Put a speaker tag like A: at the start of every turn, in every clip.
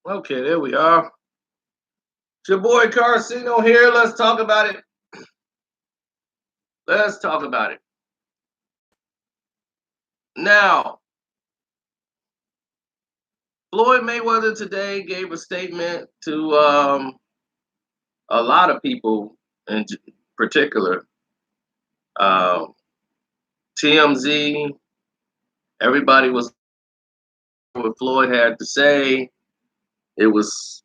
A: Okay, there we are. It's your boy Carcino here. Let's talk about it. Let's talk about it. Now, Floyd Mayweather today gave a statement to a lot of people, in particular, um, TMZ. Everybody was what Floyd had to say. It was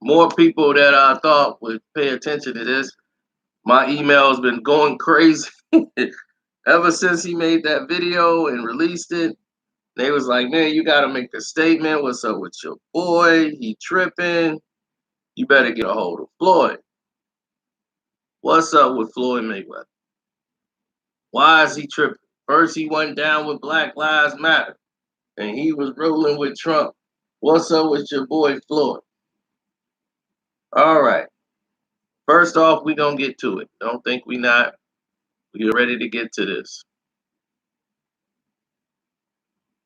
A: more people that I thought would pay attention to this. My email's been going crazy ever since he made that video and released it. They was like, man, you got to make a statement. What's up with your boy? He tripping. You better get a hold of Floyd. What's up with Floyd Mayweather? Why is he tripping? First, he went down with Black Lives Matter, and he was rolling with Trump. What's up with your boy Floyd? All right. First off, we gonna get to it. Don't think we not. We're ready to get to this.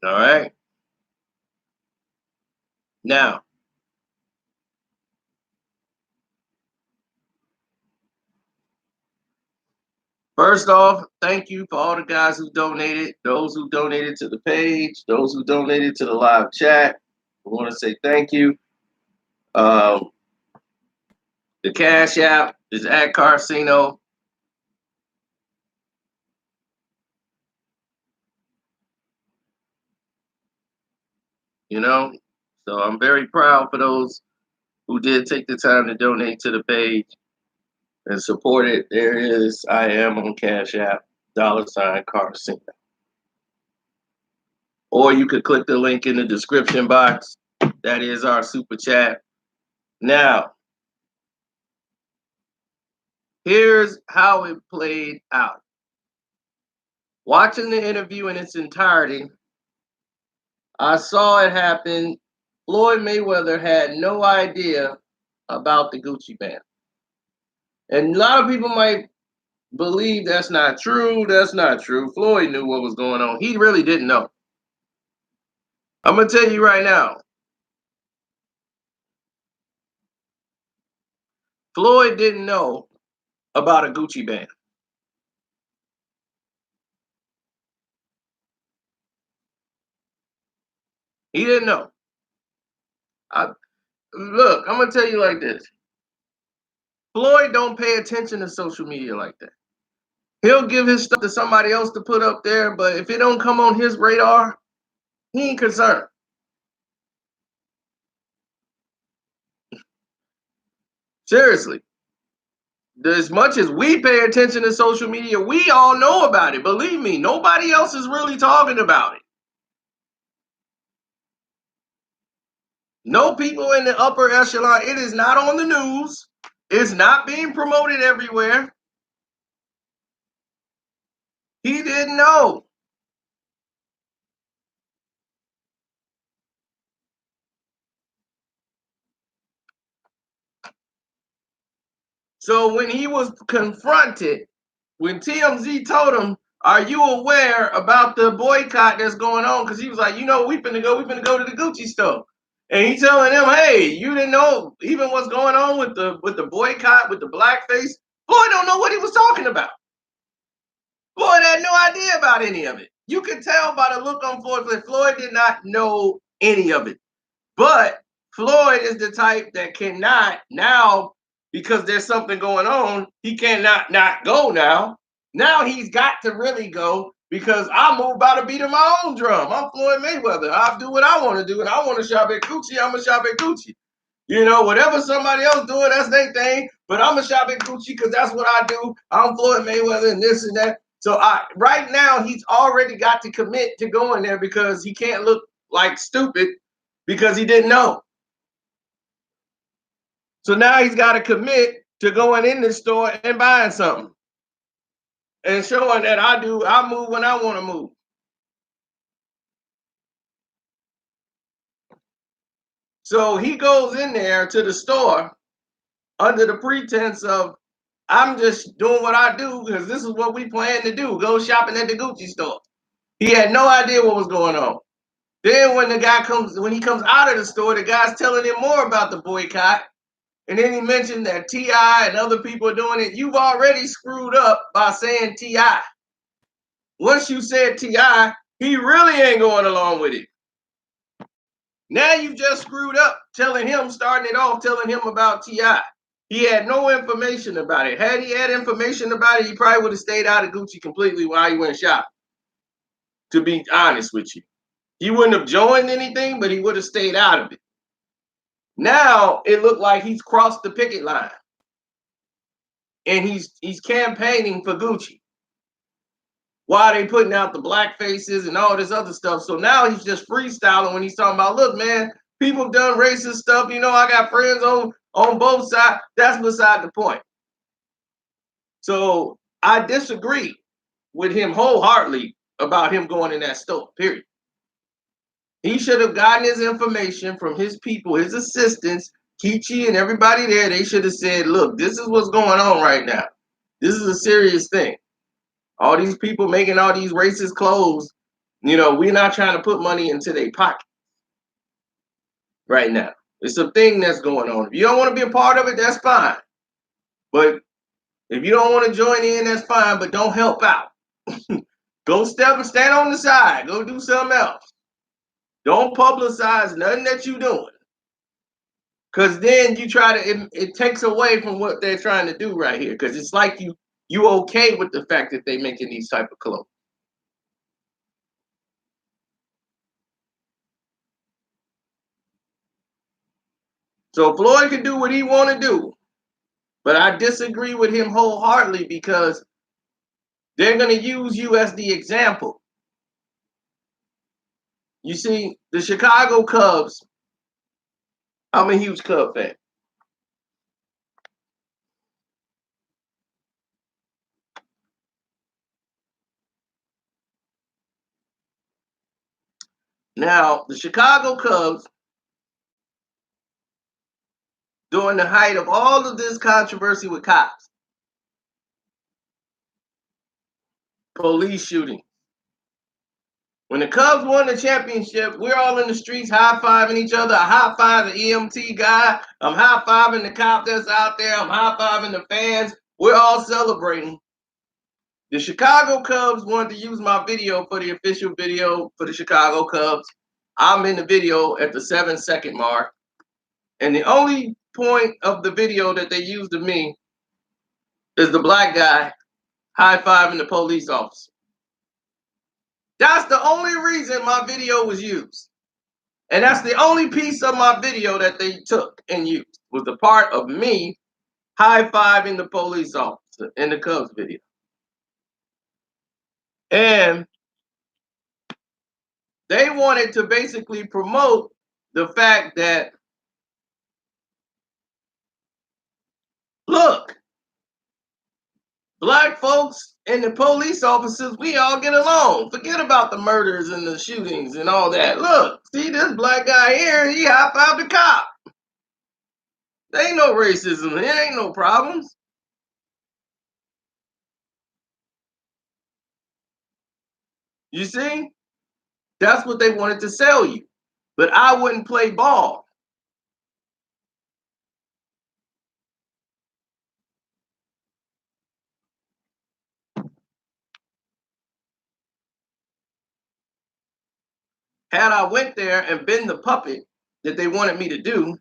A: All right. Now, first off, thank you for all the guys who donated, those who donated to the page, those who donated to the live chat. I want to say thank you. Um, the Cash App is at Carcino. You know, so I'm very proud for those who did take the time to donate to the page and support it. There is, I am on Cash App, $ Carcino. Or you could click the link in the description box. That is our super chat. Now, here's how it played out. Watching the interview in its entirety, I saw it happen. Floyd Mayweather had no idea about the Gucci ban. And a lot of people might believe that's not true. That's not true. Floyd knew what was going on. He really didn't know. I'm going to tell you right now, Floyd didn't know about a Gucci ban. He didn't know. Look, I'm going to tell you like this. Floyd don't pay attention to social media like that. He'll give his stuff to somebody else to put up there, but if it don't come on his radar, he ain't concerned. Seriously. As much as we pay attention to social media, we all know about it. Believe me, nobody else is really talking about it. No people in the upper echelon. It is not on the news. It's not being promoted everywhere. He didn't know. So when he was confronted, when TMZ told him, "Are you aware about the boycott that's going on?" Because he was like, we finna go to the Gucci store. And he telling them, "Hey, you didn't know even what's going on with the boycott, with the blackface." Floyd don't know what he was talking about. Floyd had no idea about any of it. You could tell by the look on Floyd that Floyd did not know any of it. But Floyd is the type that cannot now, because there's something going on, he cannot not go now. Now he's got to really go because I move by the beat of my own drum. I'm Floyd Mayweather. I'll do what I want to do, and I want to shop at Gucci. I'm going to shop at Gucci. Whatever somebody else doing, that's their thing. But I'm going to shop at Gucci because that's what I do. I'm Floyd Mayweather and this and that. So right now, he's already got to commit to going there because he can't look like stupid because he didn't know. So now he's got to commit to going in this store and buying something and showing that I move when I want to move. So he goes in there to the store under the pretense of, I'm just doing what I do because this is what we plan to do. Go shopping at the Gucci store. He had no idea what was going on. Then when he comes out of the store, the guy's telling him more about the boycott. And then he mentioned that T.I. and other people are doing it. You've already screwed up by saying T.I. Once you said T.I., he really ain't going along with it. Now you've just screwed up starting it off, telling him about T.I. He had no information about it. Had he had information about it, he probably would have stayed out of Gucci completely while he went shopping. To be honest with you. He wouldn't have joined anything, but he would have stayed out of it. Now it looked like he's crossed the picket line. And he's campaigning for Gucci. While they putting out the black faces and all this other stuff. So now he's just freestyling when he's talking about, look, man, people have done racist stuff. You know, I got friends on both sides. That's beside the point. So I disagree with him wholeheartedly about him going in that store, period. He should have gotten his information from his people, his assistants, Kichi and everybody there. They should have said, look, this is what's going on right now. This is a serious thing. All these people making all these racist clothes, you know, we're not trying to put money into their pocket right now. It's a thing that's going on. If you don't want to be a part of it, that's fine. But if you don't want to join in, that's fine, but don't help out. Go stand on the side. Go do something else. Don't publicize nothing that you're doing. Because then you it takes away from what they're trying to do right here. Because it's like you okay with the fact that they're making these type of clothes. So Floyd can do what he want to do. But I disagree with him wholeheartedly because they're going to use you as the example. You see, the Chicago Cubs, I'm a huge Cub fan. Now, the Chicago Cubs, during the height of all of this controversy with cops, police shooting, when the Cubs won the championship, we're all in the streets high-fiving each other. I high-five the EMT guy. I'm high-fiving the cop that's out there. I'm high-fiving the fans. We're all celebrating. The Chicago Cubs wanted to use my video for the official video for the Chicago Cubs. I'm in the video at the 7-second mark. And the only point of the video that they used of me is the black guy high-fiving the police officer. That's the only reason my video was used. And that's the only piece of my video that they took and used, was the part of me high-fiving the police officer in the Cubs video. And they wanted to basically promote the fact that, look, black folks and the police officers, we all get along. Forget about the murders and the shootings and all that. Look, see this black guy here, he high-fived the cop. There ain't no racism. There ain't no problems. You see? That's what they wanted to sell you. But I wouldn't play ball. Had I went there and been the puppet that they wanted me to do,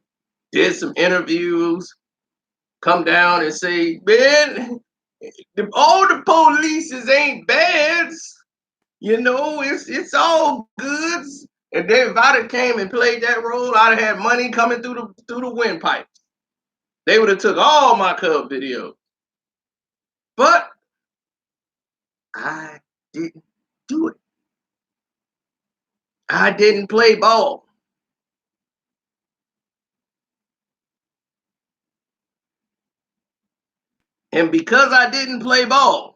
A: did some interviews, come down and say, man, all the polices ain't bads. You know, it's all goods. And then if I'd have came and played that role, I'd have had money coming through the windpipes. They would have took all my Cub videos. But I didn't do it. I didn't play ball. And because I didn't play ball,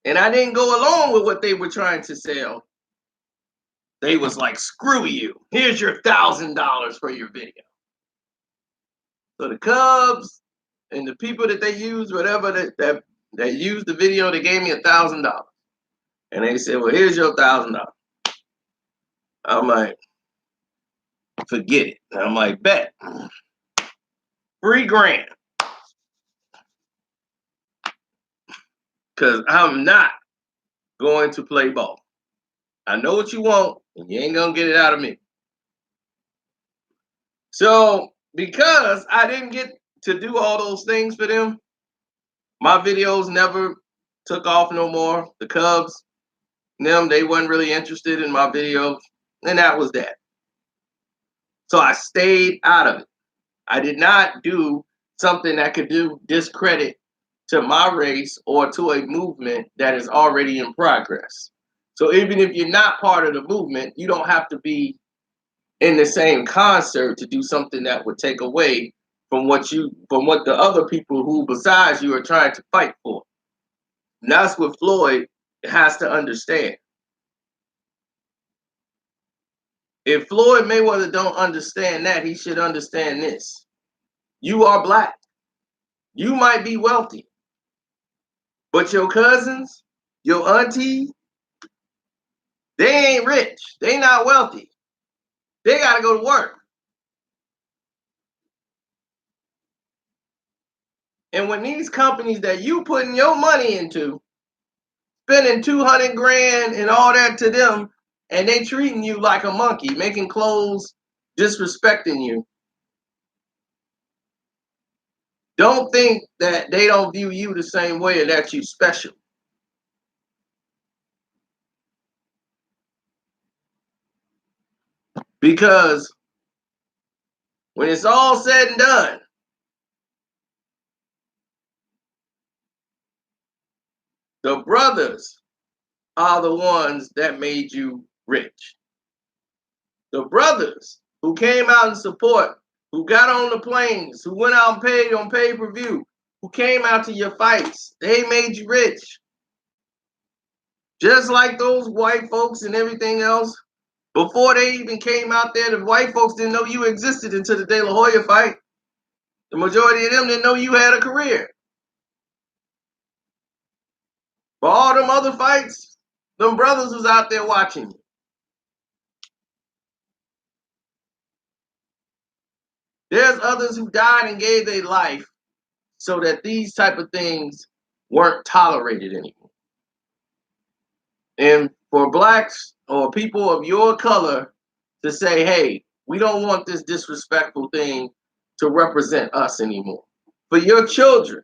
A: and I didn't go along with what they were trying to sell, they was like, screw you. Here's your $1,000 for your video. So the Cubs and the people that they used, whatever that used the video, they gave me $1,000. And they said, well, here's your $1,000. I'm like, forget it. I'm like, bet. $3,000. Because I'm not going to play ball. I know what you want, and you ain't going to get it out of me. So, because I didn't get to do all those things for them, my videos never took off no more. The Cubs, them, they wasn't really interested in my videos, and that was that. So I stayed out of it. I did not do something that could do discredit to my race or to a movement that is already in progress. So even if you're not part of the movement, you don't have to be in the same concert to do something that would take away from what the other people who besides you are trying to fight for. And that's what Floyd has to understand. If Floyd Mayweather don't understand that, he should understand this. You are black. You might be wealthy. But your cousins, your aunties, they ain't rich. They not wealthy. They got to go to work. And when these companies that you putting your money into, spending 200 grand and all that to them, and they treating you like a monkey, making clothes, disrespecting you, don't think that they don't view you the same way and that you special. Because when it's all said and done, the brothers are the ones that made you rich. The brothers who came out in support, who got on the planes, who went out and paid on pay-per-view, who came out to your fights, they made you rich. Just like those white folks and everything else, before they even came out there, the white folks didn't know you existed until the De La Hoya fight. The majority of them didn't know you had a career. For all them other fights, them brothers was out there watching you. There's others who died and gave their life so that these type of things weren't tolerated anymore. And for blacks or people of your color to say, hey, we don't want this disrespectful thing to represent us anymore. For your children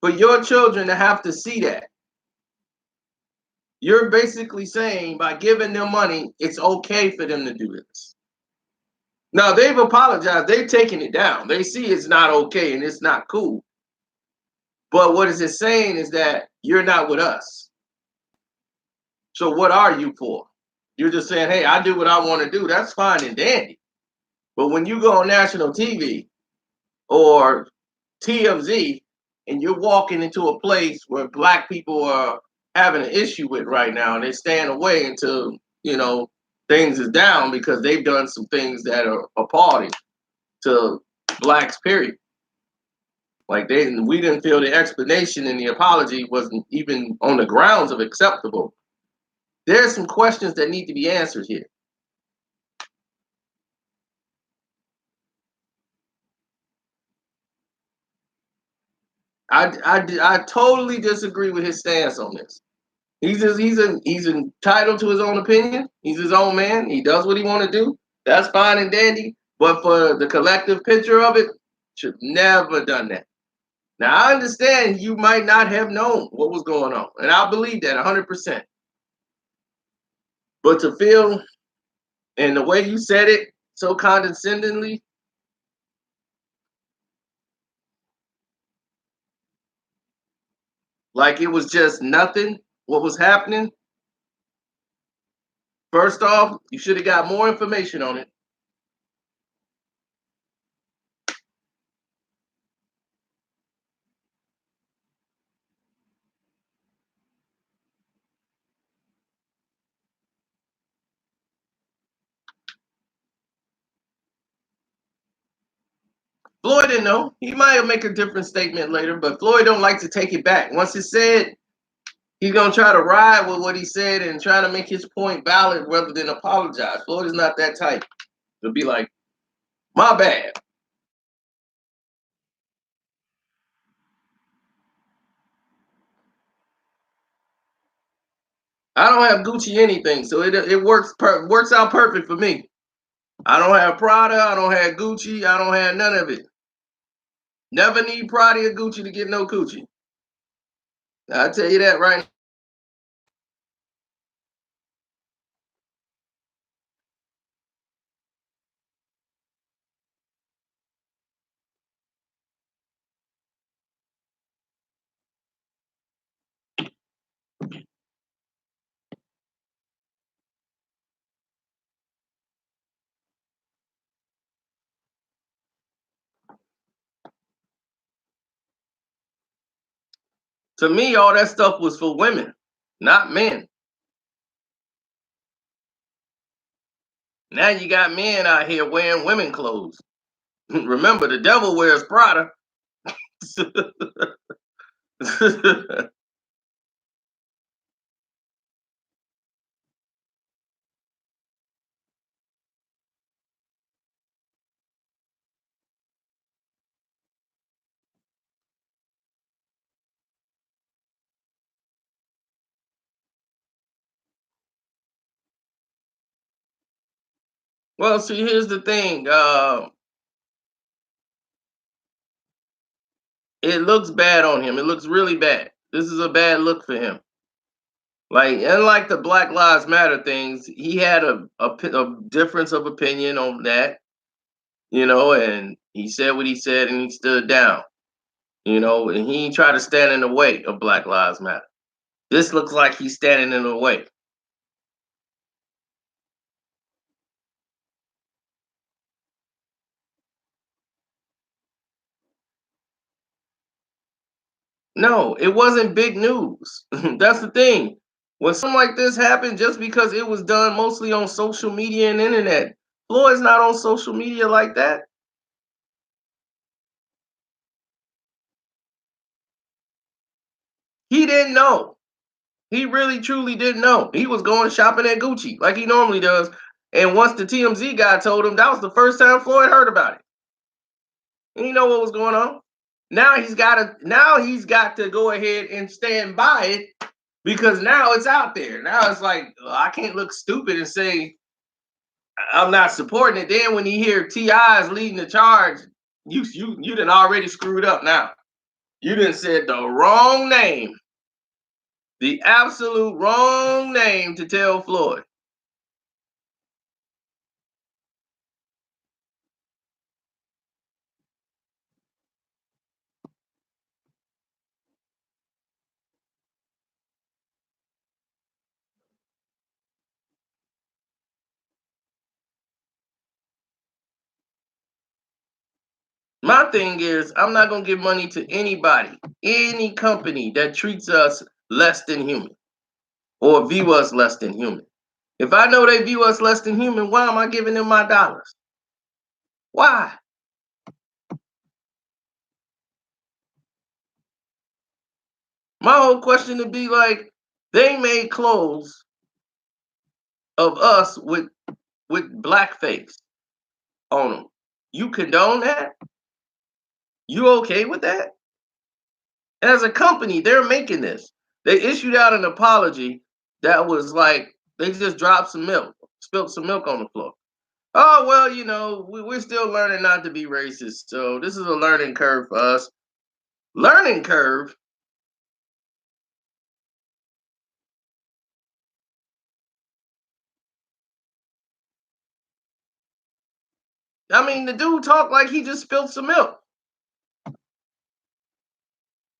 A: to have to see that, you're basically saying by giving them money, it's okay for them to do this. Now, they've apologized. They've taken it down. They see it's not okay and it's not cool. But what is it saying is that you're not with us. So what are you for? You're just saying, hey, I do what I want to do. That's fine and dandy. But when you go on national TV or TMZ and you're walking into a place where black people are having an issue with right now and they stand away until, things is down because they've done some things that are appalling to blacks, period. Like we didn't feel the explanation and the apology wasn't even on the grounds of acceptable. There's some questions that need to be answered here. I totally disagree with his stance on this. He's entitled to his own opinion. He's his own man. He does what he want to do. That's fine and dandy. But for the collective picture of it, should never done that. Now I understand you might not have known what was going on, and I believe that 100%. But to feel, and the way you said it so condescendingly, like it was just nothing, what was happening. First off, you should have got more information on it. Floyd didn't know. He might make a different statement later, but Floyd don't like to take it back. Once it's said, He's gonna try to ride with what he said and try to make his point valid rather than apologize. Floyd is not that type to be like, my bad. I don't have Gucci anything, so it works out perfect for me. I don't have Prada, I don't have Gucci, I don't have none of it. Never need Prada or Gucci to get no coochie. I tell you that right now. To me, all that stuff was for women, not men. Now you got men out here wearing women clothes. Remember, the devil wears Prada. Well, see, here's the thing. It looks bad on him. It looks really bad. This is a bad look for him. Like, unlike the Black Lives Matter things, he had a difference of opinion on that, and he said what he said and he stood down, and he ain't try to stand in the way of Black Lives Matter. This looks like he's standing in the way. No, it wasn't big news. That's the thing. When something like this happened, just because it was done mostly on social media and internet, Floyd's not on social media like that. He didn't know. He really truly didn't know. He was going shopping at Gucci like he normally does. And once the TMZ guy told him, that was the first time Floyd heard about it. He didn't know what was going on. Now he's got to go ahead and stand by it because now it's out there. Now it's like, I can't look stupid and say I'm not supporting it. Then when you hear T.I. is leading the charge, you done already screwed up now. You done said the wrong name, the absolute wrong name to tell Floyd. My thing is, I'm not gonna give money to anybody, any company that treats us less than human or view us less than human. If I know they view us less than human, why am I giving them my dollars? Why? My whole question would be like, they made clothes of us with blackface on them. You condone that? You okay with that? As a company, they're making this. They issued out an apology that was like they just dropped some milk, spilled some milk on the floor. Oh, well, we're still learning not to be racist. So this is a learning curve for us. Learning curve? I mean, the dude talked like he just spilled some milk.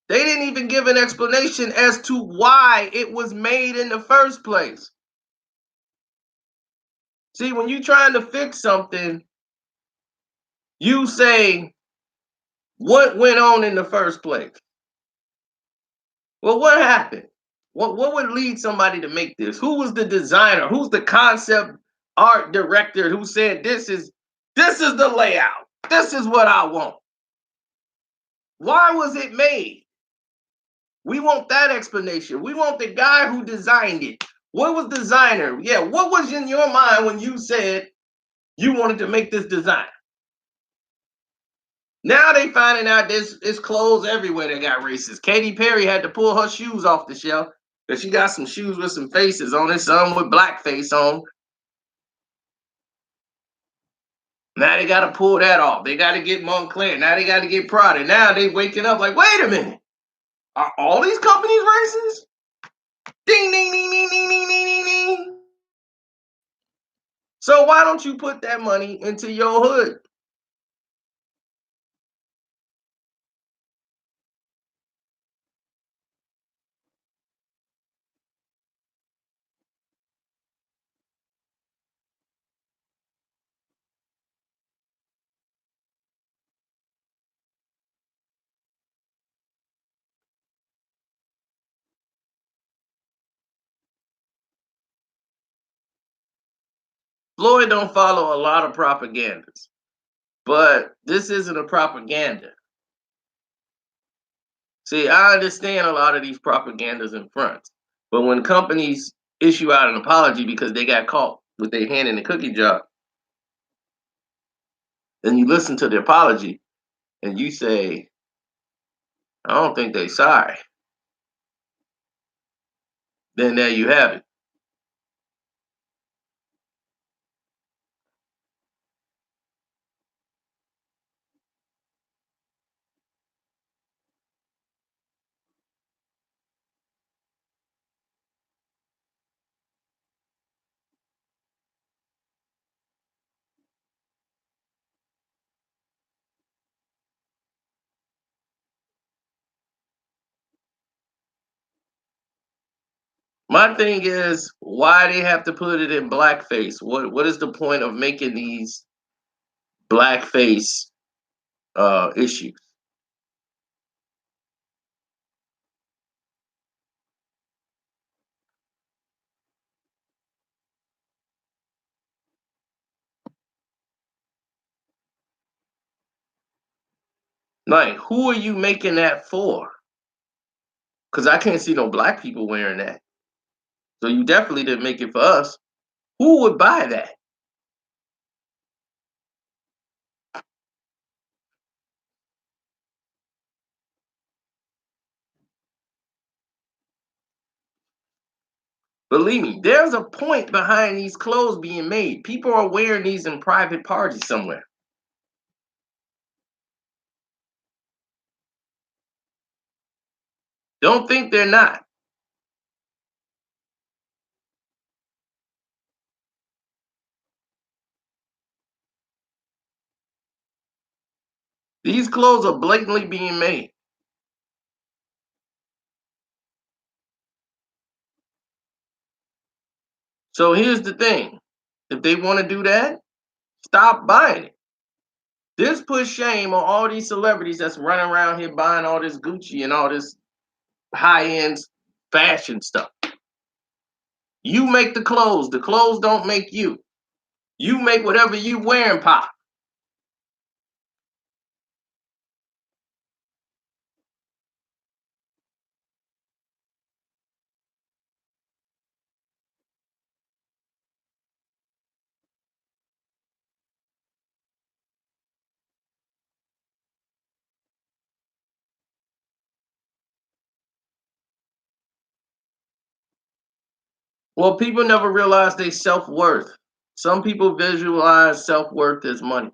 A: They didn't even give an explanation as to why it was made in the first place. See, when you're trying to fix something, you say, what went on in the first place? Well, what happened? What would lead somebody to make this? Who was the designer? Who's the concept art director who said this is the layout? This is what I want. Why was it made? We want that explanation. We want the guy who designed it. What was designer? Yeah, what was in your mind when you said you wanted to make this design? Now they finding out there's clothes everywhere that got racist. Katy Perry had to pull her shoes off the shelf because she got some shoes with some faces on it, some with blackface on. Now they got to pull that off. They got to get Montclair. Now they got to get Prada. Now they waking up like, wait a minute, are all these companies racist? Ding, ding, ding, ding, ding, ding, ding, ding, ding. So why don't you put that money into your hood? Floyd don't follow a lot of propagandas, but this isn't a propaganda. See, I understand a lot of these propagandas and fronts, but when companies issue out an apology because they got caught with their hand in the cookie jar, then you listen to the apology and you say, I don't think they sorry. Then there you have it. My thing is, why they have to put it in blackface? What is the point of making these blackface issues? Like, who are you making that for? Because I can't see no black people wearing that. So you definitely didn't make it for us. Who would buy that? Believe me, there's a point behind these clothes being made. People are wearing these in private parties somewhere. Don't think they're not. These clothes are blatantly being made. So here's the thing. If they want to do that, stop buying it. This puts shame on all these celebrities that's running around here buying all this Gucci and all this high-end fashion stuff. You make the clothes don't make you. You make whatever you wearing pop. Well, people never realize their self-worth. Some people visualize self-worth as money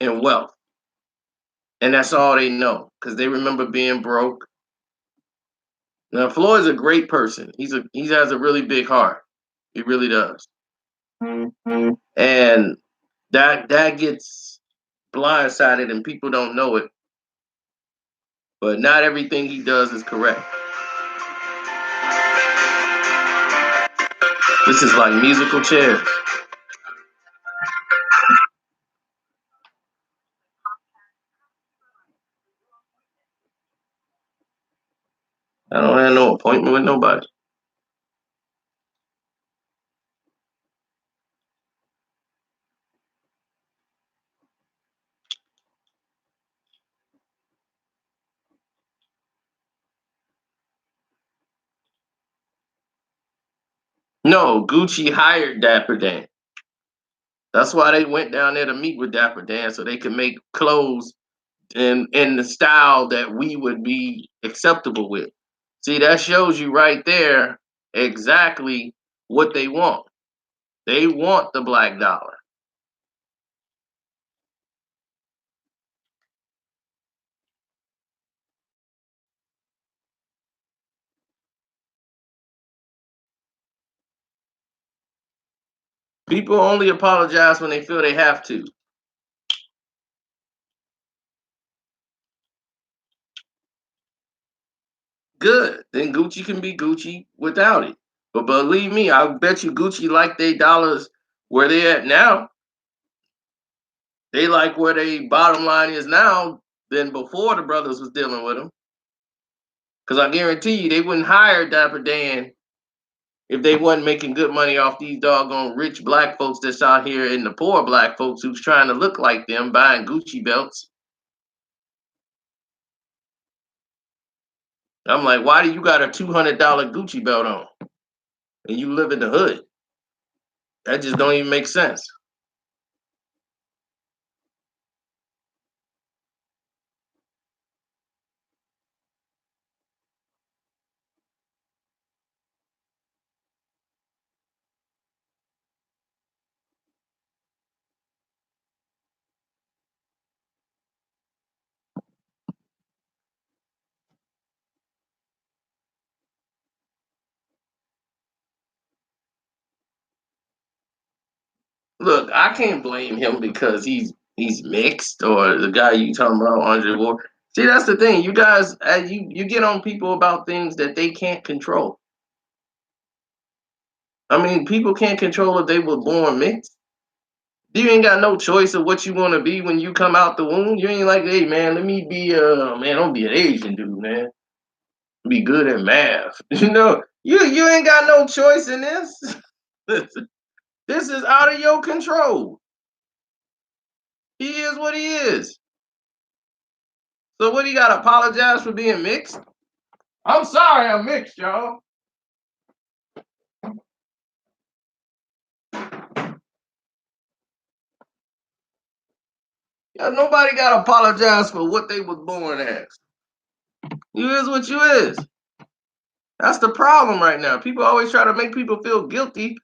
A: and wealth. And that's all they know because they remember being broke. Now, Floyd's a great person. He has a really big heart. He really does. And that gets blindsided and people don't know it. But not everything he does is correct. This is like musical chairs. I don't have no appointment with nobody. No, Gucci hired Dapper Dan. That's why they went down there to meet with Dapper Dan so they could make clothes in the style that we would be acceptable with. See, that shows you right there exactly what they want. They want the black dollar. People only apologize when they feel they have to. Good. Then Gucci can be Gucci without it. But believe me, I bet you Gucci like they dollars where they at now. They like where they bottom line is now than before the brothers was dealing with them. Because I guarantee you, they wouldn't hire Dapper Dan if they wasn't making good money off these doggone rich black folks that's out here and the poor black folks who's trying to look like them buying Gucci belts. I'm like, why do you got a $200 Gucci belt on and you live in the hood? That just don't even make sense. Look, I can't blame him because he's mixed or the guy you talking about, Andre Ward. See, that's the thing. You guys, you get on people about things that they can't control. I mean, people can't control if they were born mixed. You ain't got no choice of what you want to be when you come out the womb. You ain't like, hey man, let me be man, don't be an Asian dude, man. Be good at math. You ain't got no choice in this. This is out of your control. He is what he is. So what, he gotta apologize for being mixed? I'm sorry I'm mixed, y'all. Yeah, nobody gotta apologize for what they was born as. You is what you is. That's the problem right now. People always try to make people feel guilty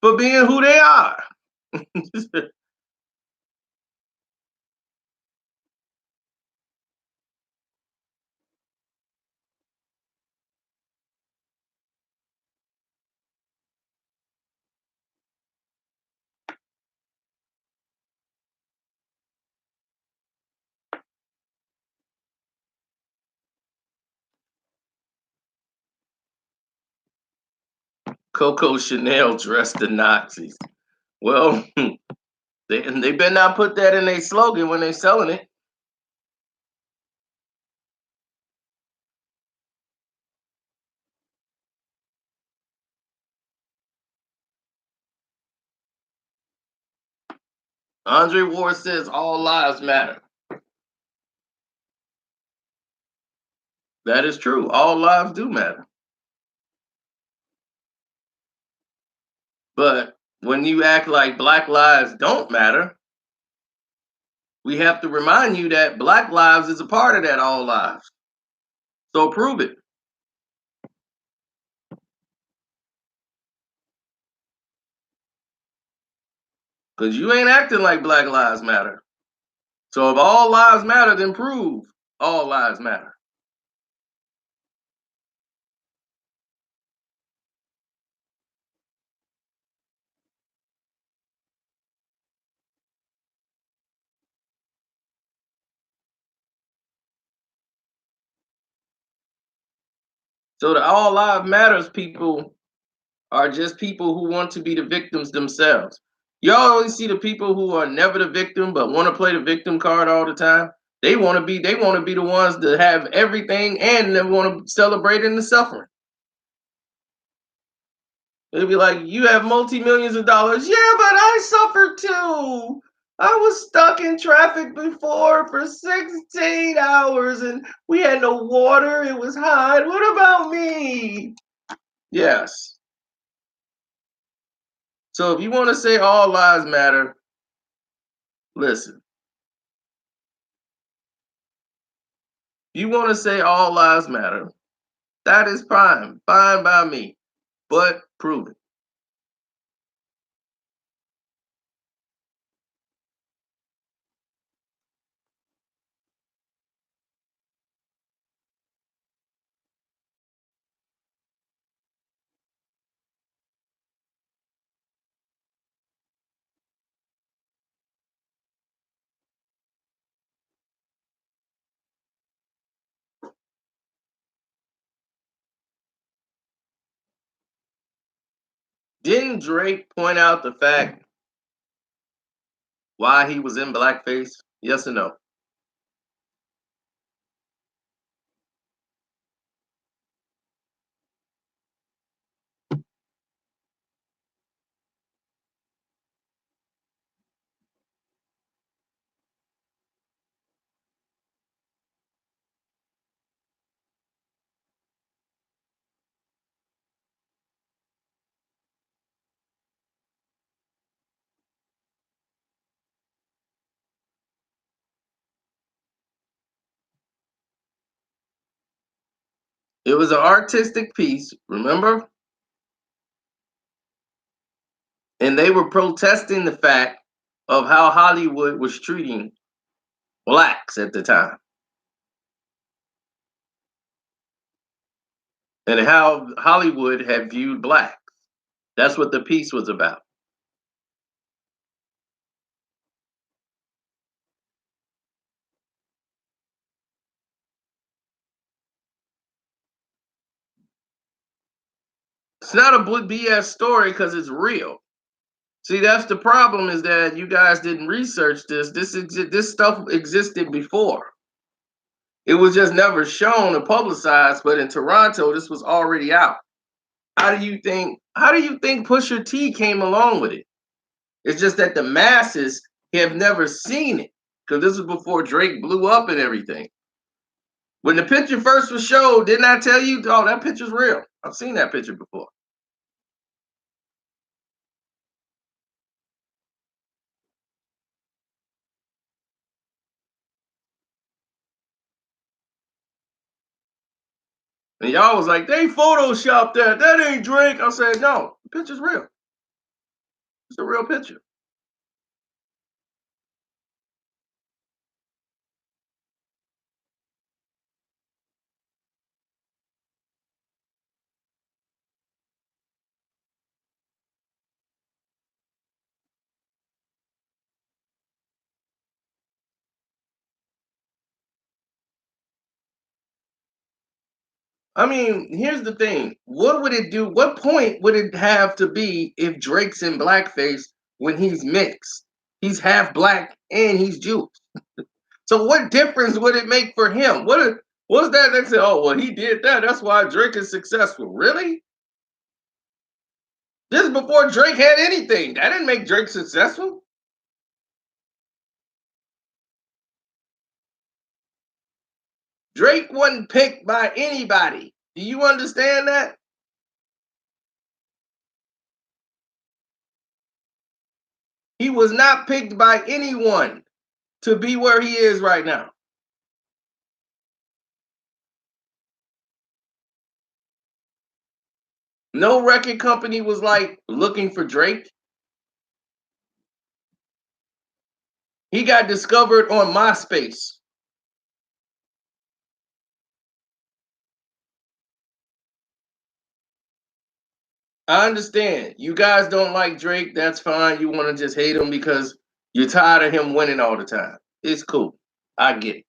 A: for being who they are. Coco Chanel dressed the Nazis. Well, they better not put that in their slogan when they're selling it. Andre Ward says all lives matter. That is true. All lives do matter. But when you act like black lives don't matter, we have to remind you that black lives is a part of that all lives. So prove it. Because you ain't acting like black lives matter. So if all lives matter, then prove all lives matter. So the all lives matters people are just people who want to be the victims themselves. You always see the people who are never the victim but want to play the victim card all the time. They want to be the ones that have everything and they want to celebrate in the suffering. They'll be like, you have multi-millions of dollars. Yeah, but I suffered too. I was stuck in traffic before for 16 hours and we had no water. It was hot. What about me? Yes. So if you want to say all lives matter, listen. You want to say all lives matter, that is fine. Fine by me. But prove it. Didn't Drake point out the fact why he was in blackface? Yes or no? It was an artistic piece, remember? And they were protesting the fact of how Hollywood was treating blacks at the time and how Hollywood had viewed blacks. That's what the piece was about. It's not a BS story because it's real. See, that's the problem is that you guys didn't research this. This stuff existed before. It was just never shown or publicized, but in Toronto, this was already out. How do you think Pusha T came along with it? It's just that the masses have never seen it. Because this was before Drake blew up and everything. When the picture first was showed, didn't I tell you, oh, that picture's real? I've seen that picture before. And y'all was like, they photoshopped that. That ain't Drake. I said, no, the picture's real. It's a real picture. I mean, here's the thing. What would it do? What point would it have to be if Drake's in blackface when he's mixed? He's half black and he's Jewish. So what difference would it make for him? What's that? They say, oh well, he did that. That's why Drake is successful. Really? This is before Drake had anything. That didn't make Drake successful. Drake wasn't picked by anybody. Do you understand that? He was not picked by anyone to be where he is right now. No record company was like looking for Drake. He got discovered on MySpace. I understand. You guys don't like Drake. That's fine. You want to just hate him because you're tired of him winning all the time. It's cool. I get it.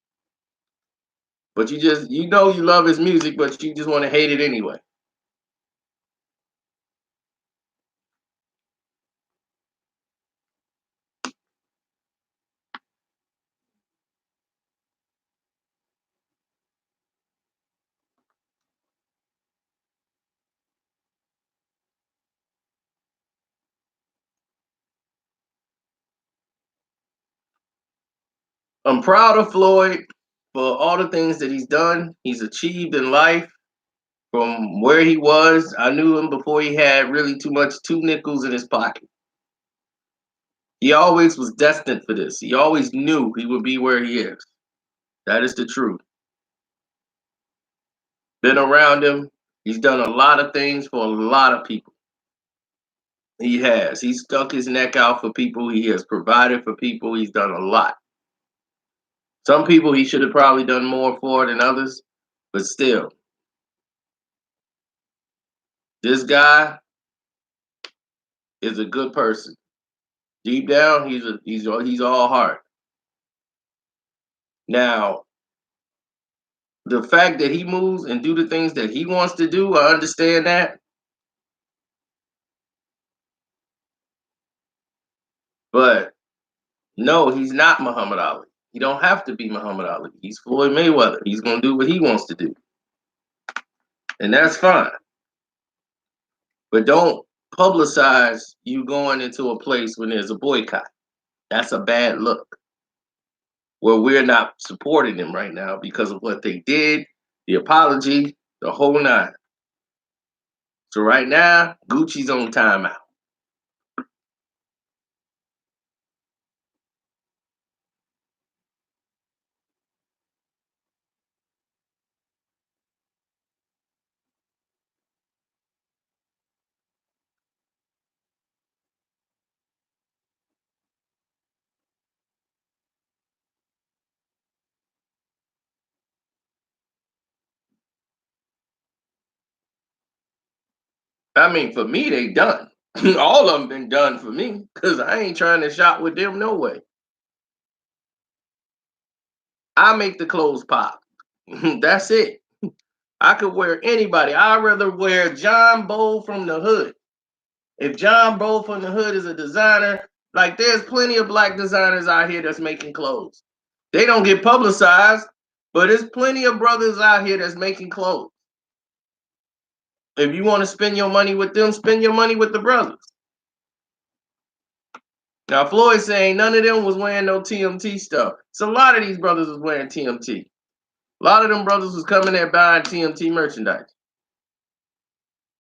A: But you love his music, but you just want to hate it anyway. I'm proud of Floyd for all the things that he's done, he's achieved in life from where he was. I knew him before he had really too much two nickels in his pocket. He always was destined for this. He always knew he would be where he is. That is the truth. Been around him. He's done a lot of things for a lot of people. He has. He's stuck his neck out for people. He has provided for people. He's done a lot. Some people he should have probably done more for than others, but still, this guy is a good person. Deep down, he's all heart. Now, the fact that he moves and do the things that he wants to do, I understand that. But no, he's not Muhammad Ali. He don't have to be Muhammad Ali. He's Floyd Mayweather. He's gonna do what he wants to do, and that's fine. But don't publicize you going into a place when there's a boycott. That's a bad look. Where we're not supporting them right now because of what they did, the apology, the whole nine. So right now, Gucci's on timeout. I mean, for me, they done. All of them been done for me because I ain't trying to shop with them no way. I make the clothes pop. That's it. I could wear anybody. I'd rather wear John Bow from the hood. If John Bow from the hood is a designer, like there's plenty of black designers out here that's making clothes. They don't get publicized, but there's plenty of brothers out here that's making clothes. If you want to spend your money with them, spend your money with the brothers. Now Floyd saying none of them was wearing no TMT stuff. So a lot of these brothers was wearing TMT. A lot of them brothers was coming there buying TMT merchandise.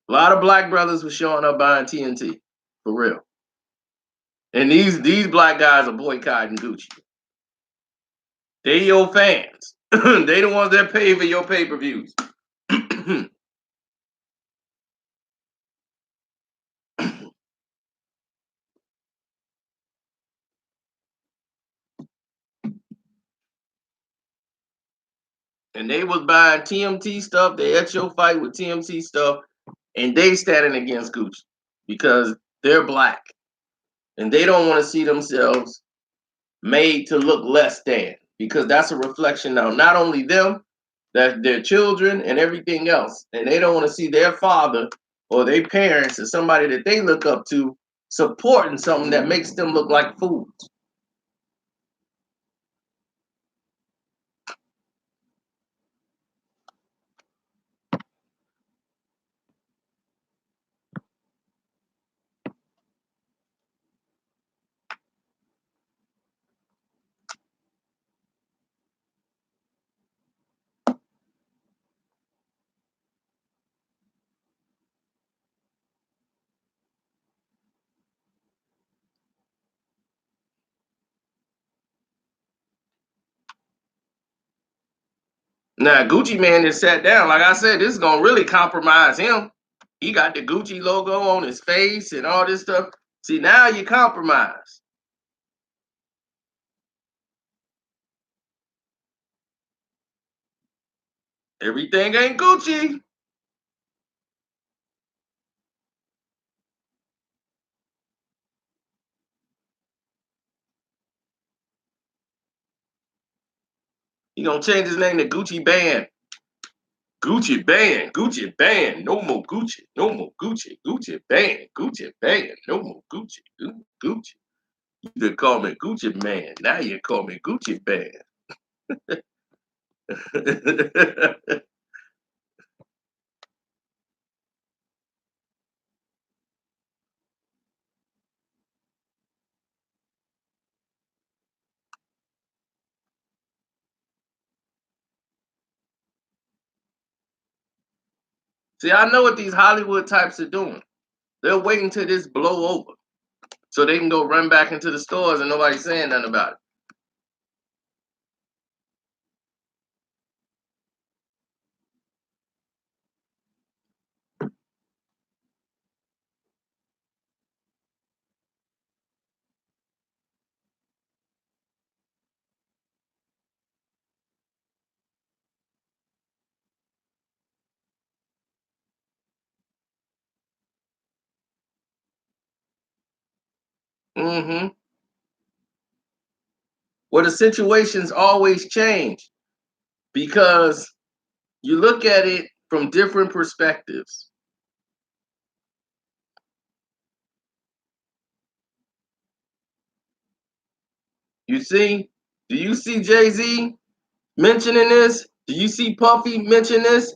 A: A lot of black brothers was showing up buying TNT. For real. And these black guys are boycotting Gucci. They your fans. They the ones that pay for your pay-per-views. And they was buying TMT stuff. They at your fight with TMT stuff, and they standing against Gucci because they're black and they don't want to see themselves made to look less than because that's a reflection now. Not only them, that their children and everything else, and they don't want to see their father or their parents or somebody that they look up to supporting something that makes them look like fools. Now, Gucci man just sat down. Like I said, this is gonna really compromise him. He got the Gucci logo on his face and all this stuff. See, now you compromise. Everything ain't Gucci. He gonna change his name to Gucci Band. Gucci Band, Gucci Band, no more Gucci, no more Gucci, Gucci Band, no more Gucci, Gucci. You could call me Gucci Man. Now you call me Gucci Band. See, I know what these Hollywood types are doing. They're waiting till this blow over. so they can go run back into the stores and nobody's saying nothing about it. Mm-hmm. Well, the situations always change because you look at it from different perspectives. You see, do you see Jay-Z mentioning this? Do you see Puffy mention this?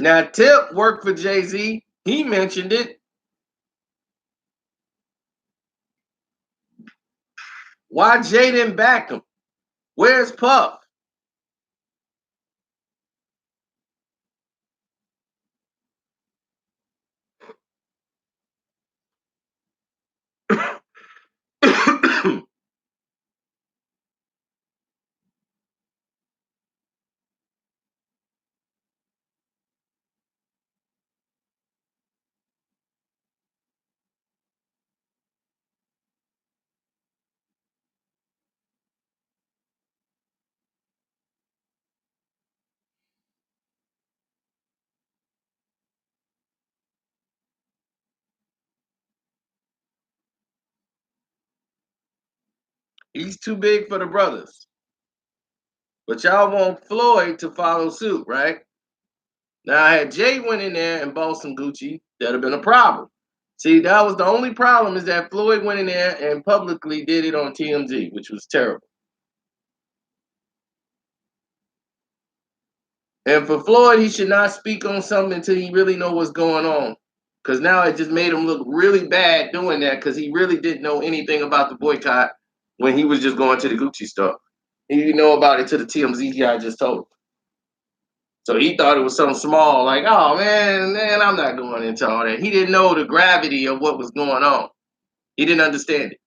A: Now, Tip worked for Jay-Z. He mentioned it. Why Jay didn't back him? Where's Puff? He's too big for the brothers. But y'all want Floyd to follow suit, right? Now, had Jay went in there and bought some Gucci, that'd have been a problem. See, that was the only problem is that Floyd went in there and publicly did it on TMZ, which was terrible. And for Floyd, he should not speak on something until he really know what's going on. Because now it just made him look really bad doing that because he really didn't know anything about the boycott when he was just going to the Gucci store. He didn't know about it to the TMZ guy just told him. So he thought it was something small, like, oh man, I'm not going into all that. He didn't know the gravity of what was going on. He didn't understand it.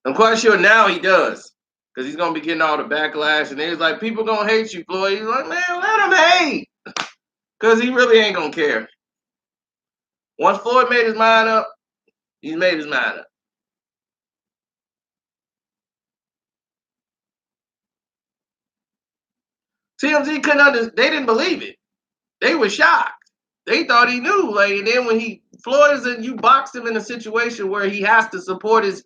A: I'm quite sure now he does. Because he's gonna be getting all the backlash and he's like, people gonna hate you, Floyd. He's like, man, let him hate. Because he really ain't gonna care. Once Floyd made his mind up, he's made his mind up. TMZ couldn't understand, they didn't believe it. They were shocked. They thought he knew. Like, and then when Floyd is in, you boxed him in a situation where he has to support his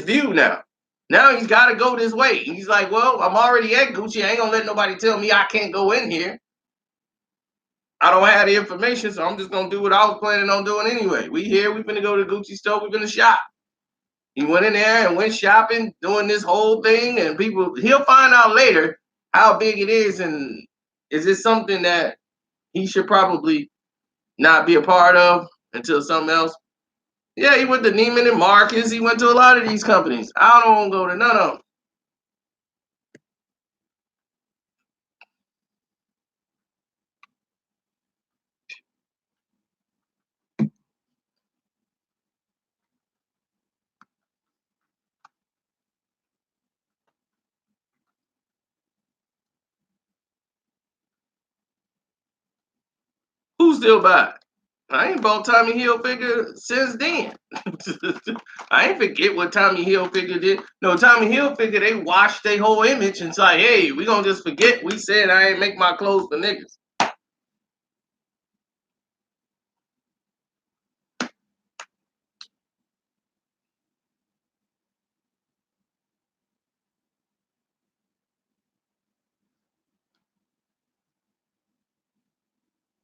A: view now. Now he's got to go this way. He's like, well, I'm already at Gucci. I ain't gonna let nobody tell me I can't go in here. I don't have the information, so I'm just gonna do what I was planning on doing anyway. We here, we finna go to the Gucci store, we finna shop. He went in there and went shopping, doing this whole thing, and he'll find out later how big it is, and is this something that he should probably not be a part of until something else. Yeah, he went to Neiman and Marcus. He went to a lot of these companies. I don't want to go to none of them. Who's still buying? I ain't bought Tommy Hilfiger since then. I ain't forget what Tommy Hilfiger did. No, Tommy Hilfiger, they washed their whole image and say, hey, we gonna just forget we said I ain't make my clothes for niggas.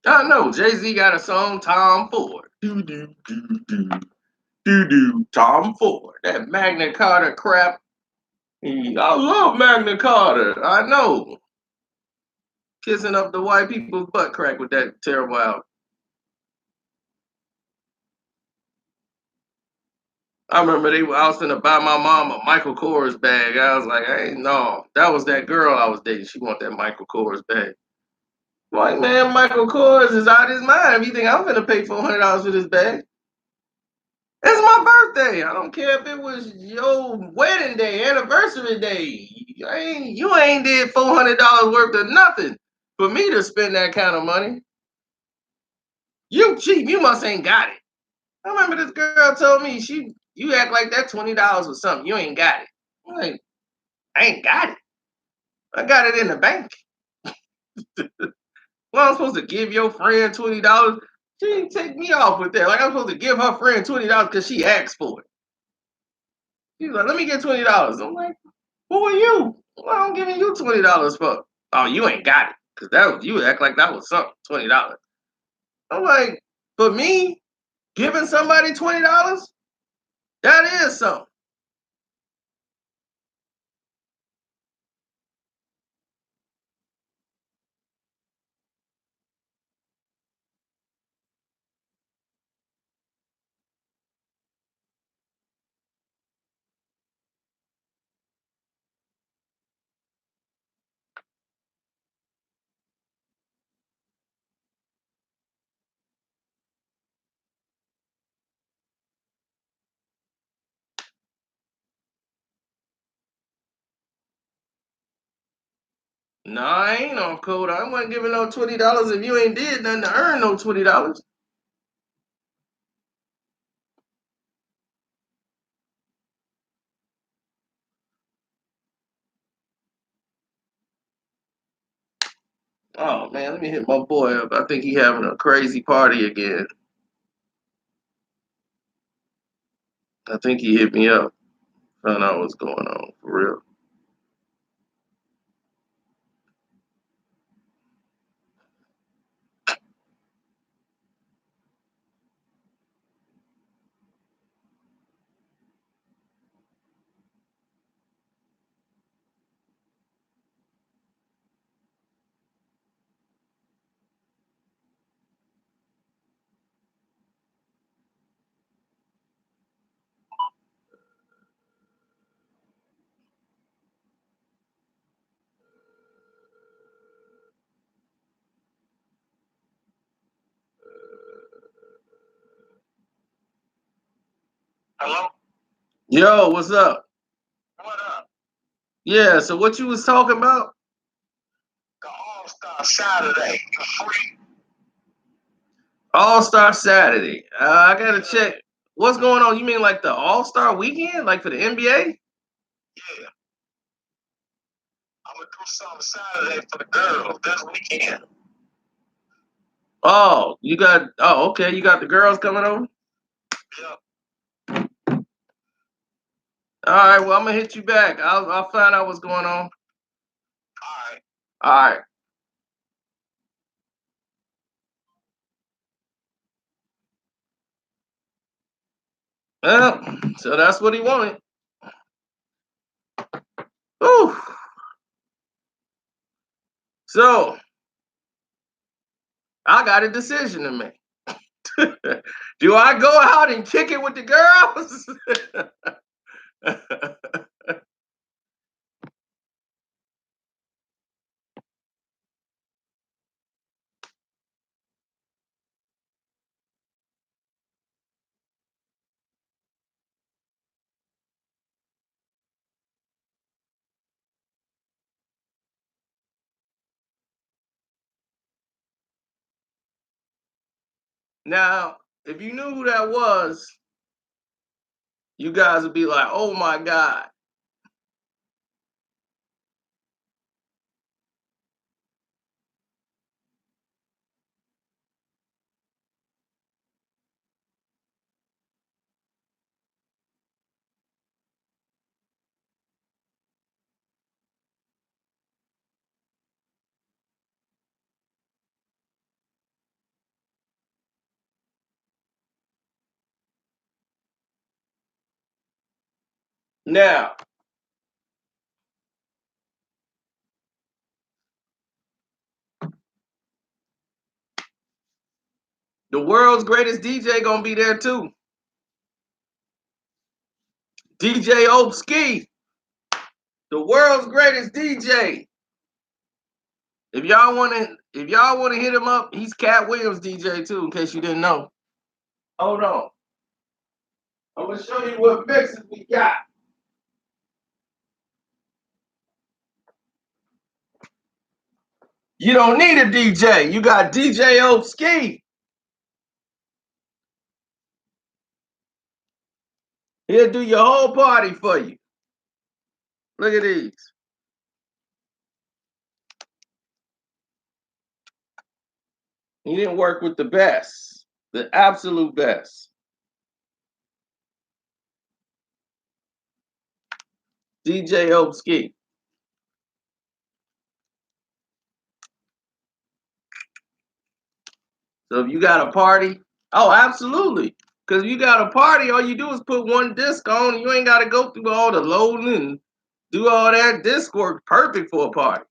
A: I know, Jay-Z got a song, Tom Ford. Do, Tom Ford. That Magna Carta crap. I love Magna Carta. I know. Kissing up the white people's butt crack with that terrible album. I remember I was finna buy my mom a Michael Kors bag. I was like, hey, no, that was that girl I was dating. She want that Michael Kors bag. I'm like, man, Michael Kors is out his mind. If you think I'm gonna pay $400 for this bag, it's my birthday. I don't care if it was your wedding day, anniversary day. You ain't did $400 worth of nothing for me to spend that kind of money. You cheap. You must ain't got it. I remember this girl told me you act like that $20 or something. You ain't got it. I'm like, I ain't got it. I got it in the bank. Well, I'm supposed to give your friend $20. She didn't take me off with that. Like I'm supposed to give her friend $20 because she asked for it. She's like, let me get $20. I'm like, who are you? Well, I'm giving you $20 for. Oh, you ain't got it. Cause that was you act like that was something, $20. I'm like, for me, giving somebody $20, that is something. No, I ain't on code. I wasn't giving no $20 if you ain't did nothing to earn no $20. Oh man, let me hit my boy up. I think he having a crazy party again. I think he hit me up. Found out what's going on for real. Hello? Yo, what's up? What up? Yeah, so what you was talking about? The All-Star Saturday. Free. All-Star Saturday. I gotta check. What's going on? You mean like the All-Star weekend? Like for the NBA? Yeah. I'm gonna do something Saturday for the girls this weekend. Oh, okay, you got the girls coming over? Yep. All right, well, I'm gonna hit you back. I'll find out what's going on. All right. All right. Well, so that's what he wanted. Ooh. So I got a decision to make. Do I go out and kick it with the girls? Now, if you knew who that was, you guys would be like, oh my God. Now, The world's greatest DJ gonna be there too. DJ Opski, the world's greatest DJ. If y'all wanna hit him up, he's Cat Williams DJ too, in case you didn't know. Hold on. I'm gonna show you what mixes we got. You don't need a DJ. You got DJ Opski. He'll do your whole party for you. Look at these. He didn't work with the best, the absolute best. DJ Opski. So if you got a party, oh, absolutely. Because if you got a party, all you do is put one disc on. And you ain't got to go through all the loading and do all that. Disc work perfect for a party.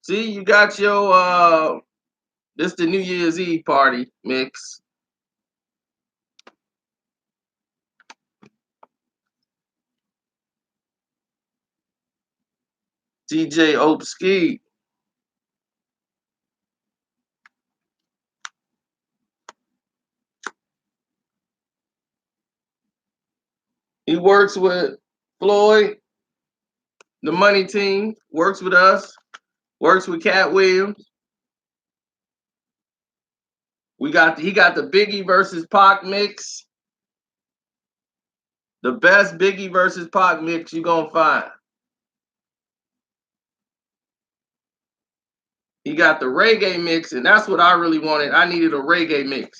A: See, you got your this the New Year's Eve party mix. DJ Opski. He works with Floyd, the Money Team, works with us, works with Cat Williams. He got the Biggie versus Pac mix. The best Biggie versus Pac mix you're gonna find. He got the reggae mix, and that's what I really wanted. I needed a reggae mix.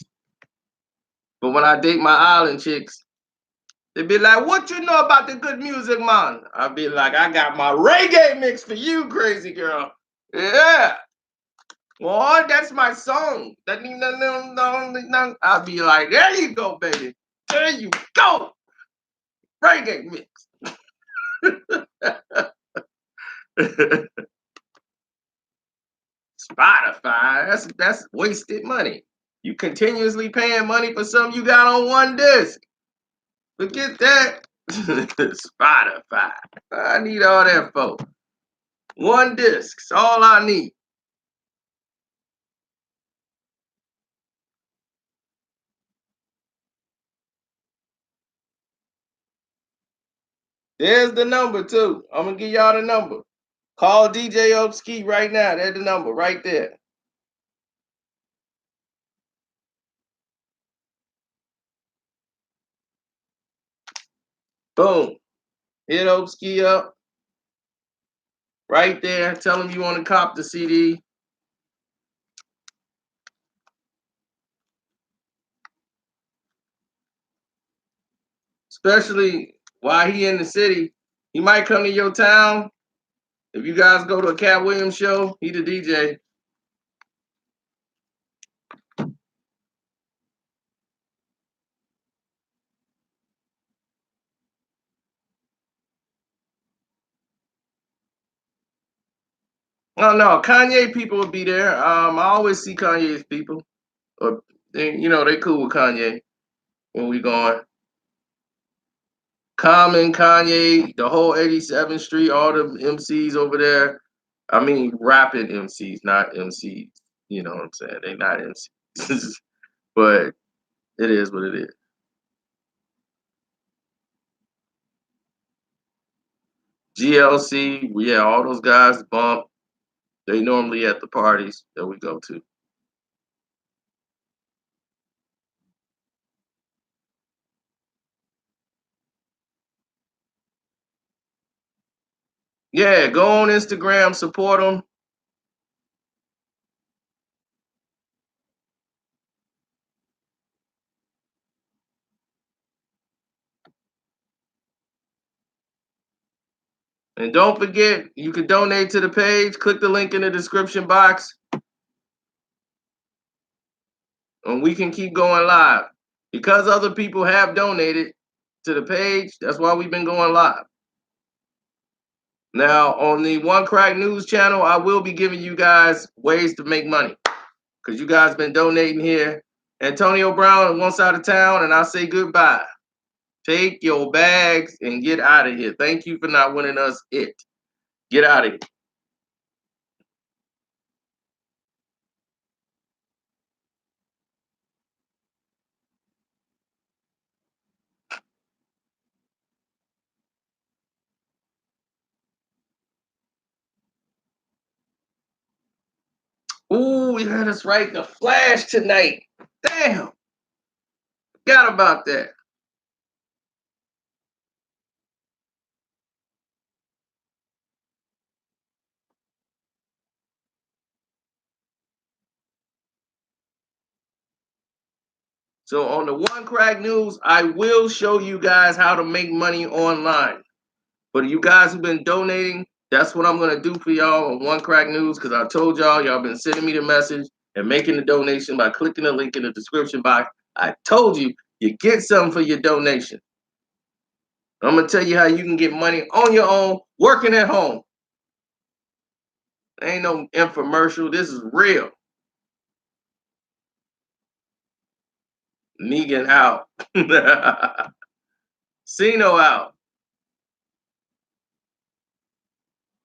A: But when I date my island chicks, they be like, "What you know about the good music, man?" I be like, "I got my reggae mix for you, crazy girl." Yeah. Well, that's my song. I'll be like, "There you go, baby. There you go. Reggae mix." Spotify, that's wasted money. You continuously paying money for something you got on one disc. Forget that. Spotify. I need all that for one disc's all I need. There's the number too. I'm gonna give y'all the number. Call DJ Opski right now. There's the number right there. Boom. Hit Opski up. Right there. Tell him you want to cop the CD. Especially while he in the city. He might come to your town. If you guys go to a Cat Williams show, he the DJ. Oh no, Kanye people will be there. I always see Kanye's people. Or they cool with Kanye when we going. Common, Kanye, the whole 87th Street, all the MCs over there. I mean, rapping MCs, not MCs. You know what I'm saying? They not MCs, but it is what it is. GLC, yeah, all those guys bump. They normally at the parties that we go to. Yeah, go on Instagram, support them. And don't forget, you can donate to the page. Click the link in the description box. And we can keep going live. Because other people have donated to the page, that's why we've been going live. Now, on the One Crack News channel, I will be giving you guys ways to make money because you guys been donating here. Antonio Brown on one side of town, and I say goodbye. Take your bags and get out of here. Thank you for not winning us it. Get out of here. Ooh, yeah, that's right. The Flash tonight. Damn, forgot about that. So on the One Crack News, I will show you guys how to make money online. For you guys who've been donating, that's what I'm gonna do for y'all on One Crack News because I told y'all been sending me the message and making the donation by clicking the link in the description box. I told you you get something for your donation. I'm gonna tell you how you can get money on your own, working at home. Ain't no infomercial. This is real. Negan out. Sino out.